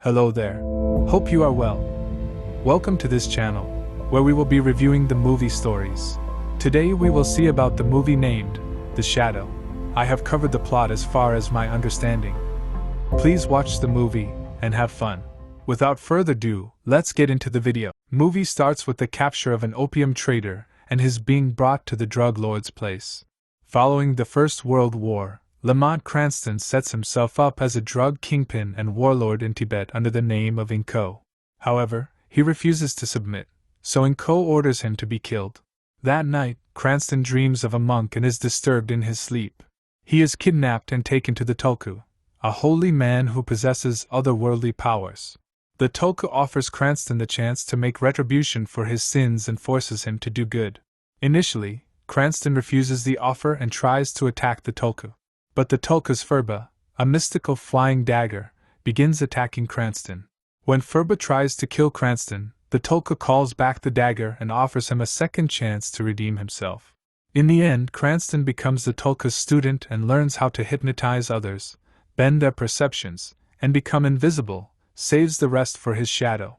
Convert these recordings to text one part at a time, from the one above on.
Hello there. Hope you are well. Welcome to this channel, where we will be reviewing the movie stories. Today we will see about the movie named The Shadow. I have covered the plot as far as my understanding. Please watch the movie and have fun. Without further ado, let's get into the video. Movie starts with the capture of an opium trader and his being brought to the drug lord's place. Following the First World War, Lamont Cranston sets himself up as a drug kingpin and warlord in Tibet under the name of Inko. However, he refuses to submit, so Inko orders him to be killed. That night, Cranston dreams of a monk and is disturbed in his sleep. He is kidnapped and taken to the Tulku, a holy man who possesses otherworldly powers. The Tulku offers Cranston the chance to make retribution for his sins and forces him to do good. Initially, Cranston refuses the offer and tries to attack the Tulku. But the Tulku's Furba, a mystical flying dagger, begins attacking Cranston. When Furba tries to kill Cranston, the Tulku calls back the dagger and offers him a second chance to redeem himself. In the end, Cranston becomes the Tulku's student and learns how to hypnotize others, bend their perceptions, and become invisible, saves the rest for his shadow.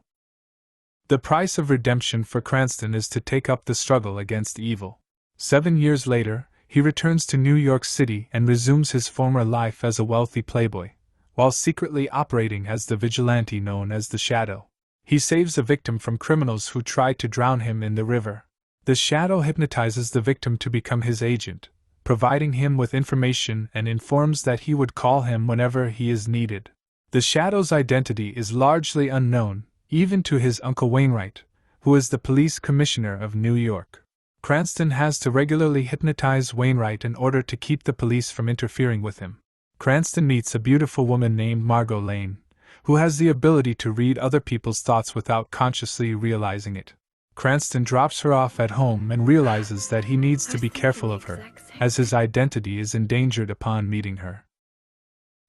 The price of redemption for Cranston is to take up the struggle against evil. 7 years later, he returns to New York City and resumes his former life as a wealthy playboy, while secretly operating as the vigilante known as the Shadow. He saves a victim from criminals who tried to drown him in the river. The Shadow hypnotizes the victim to become his agent, providing him with information and informs that he would call him whenever he is needed. The Shadow's identity is largely unknown, even to his uncle Wainwright, who is the police commissioner of New York. Cranston has to regularly hypnotize Wainwright in order to keep the police from interfering with him. Cranston meets a beautiful woman named Margot Lane, who has the ability to read other people's thoughts without consciously realizing it. Cranston drops her off at home and realizes that he needs to be careful of her, as his identity is endangered upon meeting her.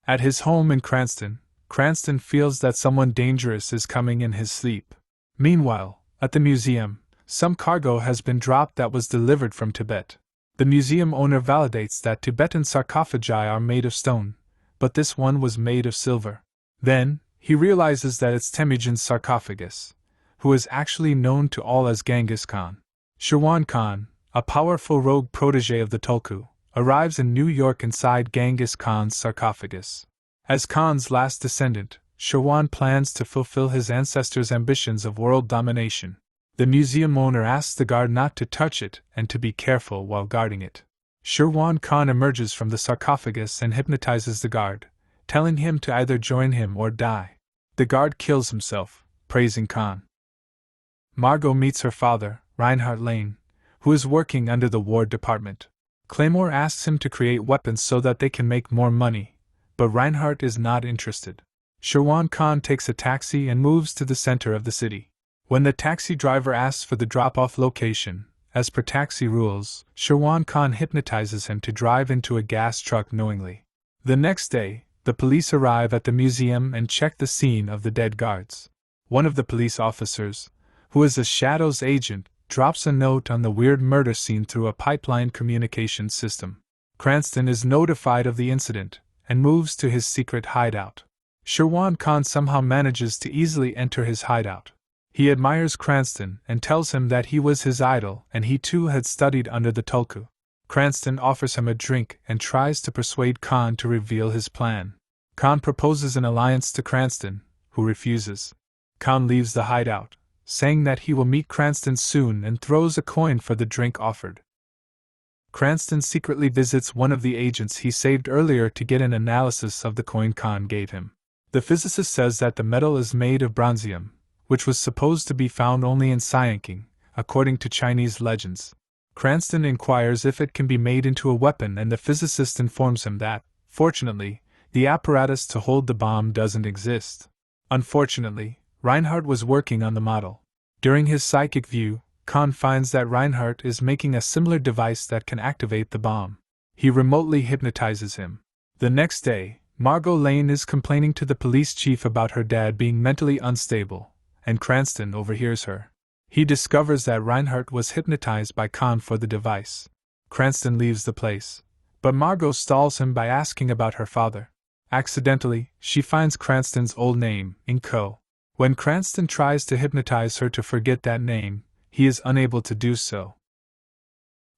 At his home in Cranston, Cranston feels that someone dangerous is coming in his sleep. Meanwhile, at the museum, some cargo has been dropped that was delivered from Tibet. The museum owner validates that Tibetan sarcophagi are made of stone, but this one was made of silver. Then, he realizes that it's Temujin's sarcophagus, who is actually known to all as Genghis Khan. Shirwan Khan, a powerful rogue protege of the Tulku, arrives in New York inside Genghis Khan's sarcophagus. As Khan's last descendant, Shirwan plans to fulfill his ancestors' ambitions of world domination. The museum owner asks the guard not to touch it and to be careful while guarding it. Shirwan Khan emerges from the sarcophagus and hypnotizes the guard, telling him to either join him or die. The guard kills himself, praising Khan. Margot meets her father, Reinhard Lane, who is working under the War Department. Claymore asks him to create weapons so that they can make more money, but Reinhardt is not interested. Shirwan Khan takes a taxi and moves to the center of the city. When the taxi driver asks for the drop-off location, as per taxi rules, Shirwan Khan hypnotizes him to drive into a gas truck knowingly. The next day, the police arrive at the museum and check the scene of the dead guards. One of the police officers, who is a Shadow's agent, drops a note on the weird murder scene through a pipeline communication system. Cranston is notified of the incident and moves to his secret hideout. Shirwan Khan somehow manages to easily enter his hideout. He admires Cranston and tells him that he was his idol and he too had studied under the Tulku. Cranston offers him a drink and tries to persuade Khan to reveal his plan. Khan proposes an alliance to Cranston, who refuses. Khan leaves the hideout, saying that he will meet Cranston soon and throws a coin for the drink offered. Cranston secretly visits one of the agents he saved earlier to get an analysis of the coin Khan gave him. The physicist says that the metal is made of bronzium, which was supposed to be found only in Sianking, according to Chinese legends. Cranston inquires if it can be made into a weapon and the physicist informs him that, fortunately, the apparatus to hold the bomb doesn't exist. Unfortunately, Reinhardt was working on the model. During his psychic view, Khan finds that Reinhardt is making a similar device that can activate the bomb. He remotely hypnotizes him. The next day, Margot Lane is complaining to the police chief about her dad being mentally unstable, and Cranston overhears her. He discovers that Reinhardt was hypnotized by Khan for the device. Cranston leaves the place, but Margot stalls him by asking about her father. Accidentally, she finds Cranston's old name, Inko. When Cranston tries to hypnotize her to forget that name, he is unable to do so.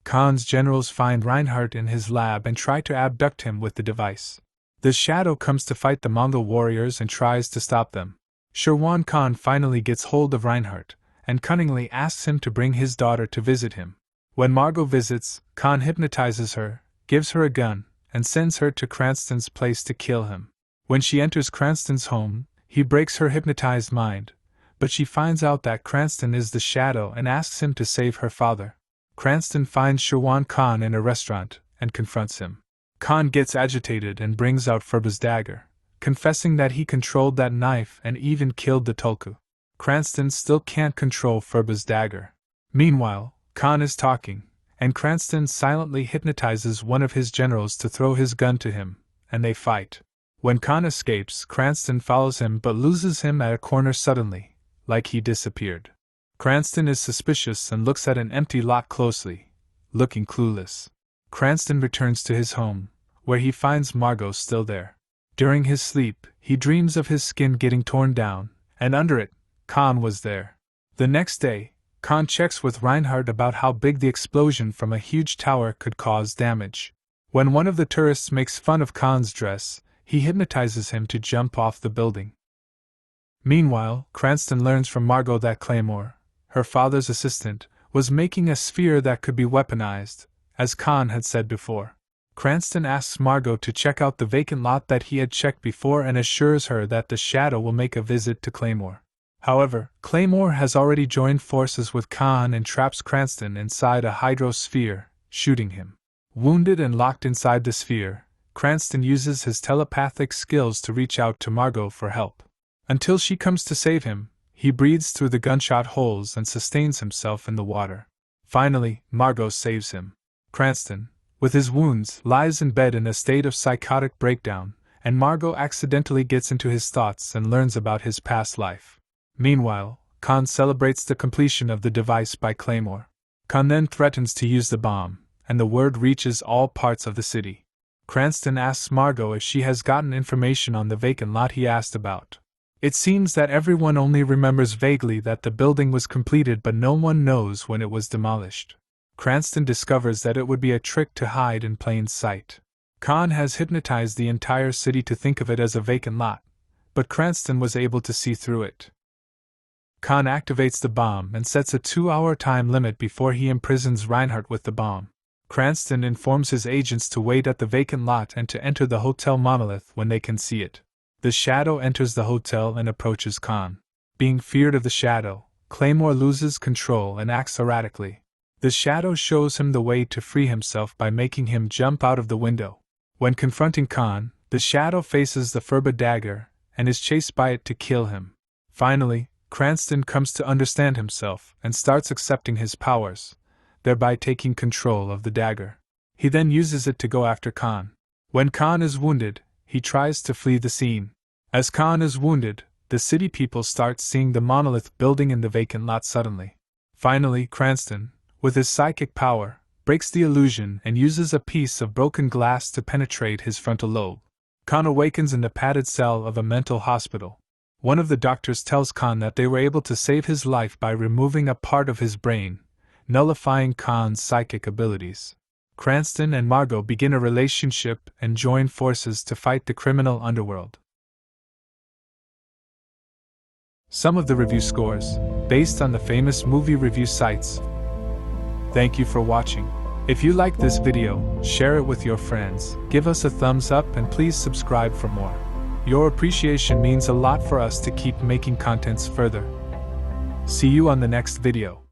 Khan's generals find Reinhardt in his lab and try to abduct him with the device. The Shadow comes to fight the Mongol warriors and tries to stop them. Shirwan Khan finally gets hold of Reinhardt and cunningly asks him to bring his daughter to visit him. When Margot visits, Khan hypnotizes her, gives her a gun, and sends her to Cranston's place to kill him. When she enters Cranston's home, he breaks her hypnotized mind, but she finds out that Cranston is the Shadow and asks him to save her father. Cranston finds Shirwan Khan in a restaurant and confronts him. Khan gets agitated and brings out Furba's dagger, confessing that he controlled that knife and even killed the Tulku. Cranston still can't control Furba's dagger. Meanwhile, Khan is talking, and Cranston silently hypnotizes one of his generals to throw his gun to him, and they fight. When Khan escapes, Cranston follows him but loses him at a corner suddenly, like he disappeared. Cranston is suspicious and looks at an empty lot closely, looking clueless. Cranston returns to his home, where he finds Margot still there. During his sleep, he dreams of his skin getting torn down, and under it, Khan was there. The next day, Khan checks with Reinhardt about how big the explosion from a huge tower could cause damage. When one of the tourists makes fun of Khan's dress, he hypnotizes him to jump off the building. Meanwhile, Cranston learns from Margot that Claymore, her father's assistant, was making a sphere that could be weaponized, as Khan had said before. Cranston asks Margot to check out the vacant lot that he had checked before and assures her that the Shadow will make a visit to Claymore. However, Claymore has already joined forces with Khan and traps Cranston inside a hydrosphere, shooting him. Wounded and locked inside the sphere, Cranston uses his telepathic skills to reach out to Margot for help. Until she comes to save him, he breathes through the gunshot holes and sustains himself in the water. Finally, Margot saves him. Cranston, with his wounds, lies in bed in a state of psychotic breakdown, and Margot accidentally gets into his thoughts and learns about his past life. Meanwhile, Khan celebrates the completion of the device by Claymore. Khan then threatens to use the bomb, and the word reaches all parts of the city. Cranston asks Margot if she has gotten information on the vacant lot he asked about. It seems that everyone only remembers vaguely that the building was completed, but no one knows when it was demolished. Cranston discovers that it would be a trick to hide in plain sight. Khan has hypnotized the entire city to think of it as a vacant lot, but Cranston was able to see through it. Khan activates the bomb and sets a 2-hour time limit before he imprisons Reinhardt with the bomb. Cranston informs his agents to wait at the vacant lot and to enter the Hotel Monolith when they can see it. The Shadow enters the hotel and approaches Khan. Being feared of the Shadow, Claymore loses control and acts erratically. The Shadow shows him the way to free himself by making him jump out of the window. When confronting Khan, the Shadow faces the Furba dagger and is chased by it to kill him. Finally, Cranston comes to understand himself and starts accepting his powers, thereby taking control of the dagger. He then uses it to go after Khan. When Khan is wounded, he tries to flee the scene. As Khan is wounded, the city people start seeing the monolith building in the vacant lot suddenly. Finally, Cranston, with his psychic power, breaks the illusion and uses a piece of broken glass to penetrate his frontal lobe. Khan awakens in the padded cell of a mental hospital. One of the doctors tells Khan that they were able to save his life by removing a part of his brain, nullifying Khan's psychic abilities. Cranston and Margot begin a relationship and join forces to fight the criminal underworld. Some of the review scores, based on the famous movie review sites. Thank you for watching. If you like this video, share it with your friends, give us a thumbs up and please subscribe for more. Your appreciation means a lot for us to keep making contents further. See you on the next video.